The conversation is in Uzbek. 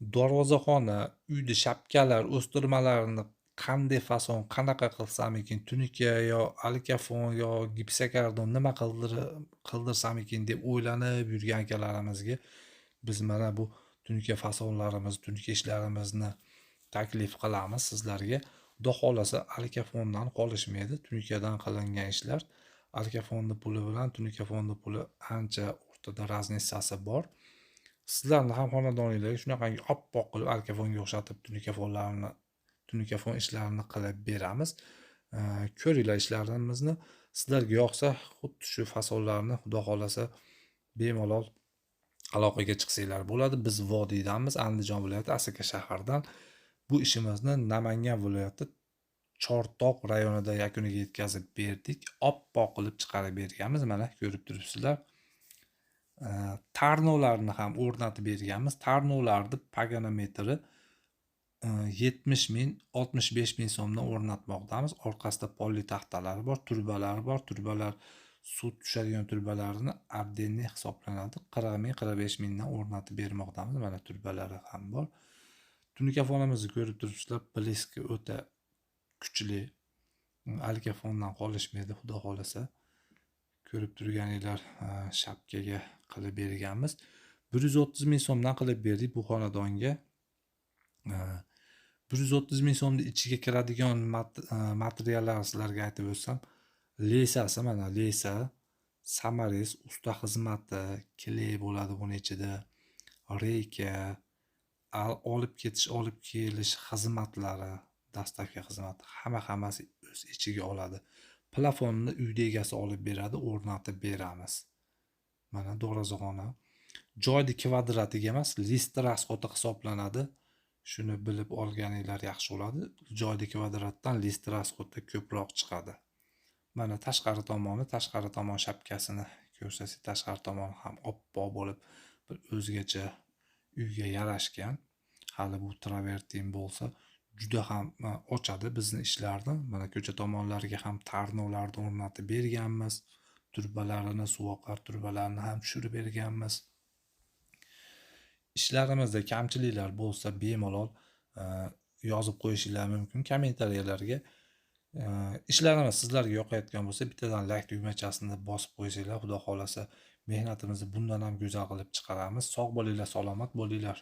Darvozaxona, uyda shapkalar, o'stirmalarni qanday fason, qanaqa qilsamikin, tunuka yo alikafon yo gipsokardon nima qildirsamikin deb o'ylanib yurgan akalarimizga biz mana bu tunuka fasonlarimiz, tunuka ishlarimizni taklif qilamiz sizlarga. Xudo xolasa alikafondan qolishmaydi. Tunukadan qilingan ishlar. Alikafonni puli bilan tunuka puli ancha o'rtada raznitsasi bor. Sizlarni ham xonadoninglarga shunaqangi oppoq qilib alkafonga o'xshatib tunuka ishlarini qilib beramiz. Ko'ringlar ishlarimizni. Sizlarga yoqsa, xuddi shu fasonlarni Xudo xolasa bemalol aloqaga chiqsanglar bo'ladi. Biz vodiydamiz, Andijon viloyati Asaka shahardan. Bu ishimizni Namangan viloyati Chortoq rayonida yakuniga yetkazib berdik. Oppoq qilib chiqarib berganmiz. Mana ko'rib turibsizlar. Tarnovlarni ham o'rnatib berganmiz. Tarnovlarni paganometri 70 ming, 65 ming so'mdan o'rnatmoqdamiz. Orqasida polli taxtalari bor, turbalari bor. Turbalar suv tushadigan turbalarini отдельный hisoblanadi. 40 ming, 45 mingdan o'rnatib bermoqdamiz. Mana turbalari ham bor. Tunikafonimizni ko'rib turibsizlar. Bliski o'ta kuchli. Alikafondan qolishmaydi, Xudo xolasa. Ko'rib turganinglar, shapkaga qilib berganmiz. 130 ming so'mdan qilib berdik bu xonadonga. 130 ming so'mni ichiga kiradigan materiallar sizlarga aytib o'tsam, lesasi mana lesa, samarez, usta xizmati, kley bo'ladi buni ichida, reyka, olib ketish, olib kelish xizmatlari, dastavka xizmati, hammasi o'z ichiga oladi. Plafonni uyda egasi olib beradi, o'rnatib beramiz. Mana darvozaxona. Joyni kvadratiga emas, list rasxoti hisoblanadi. Shuni bilib olganinglar yaxshi bo'ladi. Joyni kvadratdan list rasxoti ko'proq chiqadi. Mana tashqari tomon shapkasini ko'rsangiz, tashqari tomoni ham oppoq bo'lib, bir o'zgacha uyga yarashgan. Hali bu travertin bo'lsa, juda ham ochadi bizni ishlarni. Mana ko'cha tomonlariga ham tarnovlarni o'rnatib berganmiz. Turbalarini, suvoqar turbalarini ham tushirib berganmiz. Ishlarimizda kamchiliklar bo'lsa bemalol yozib qo'yishinglar mumkin kommentariyalarga. Ishlarimiz sizlarga yoqayotgan bo'lsa, bittadan like tugmachasini bosib qo'ysanglar, Xudo xolasa mehnatimizni bundan ham go'zal qilib chiqaramiz. Sog' bo'linglar, salomat bo'linglar.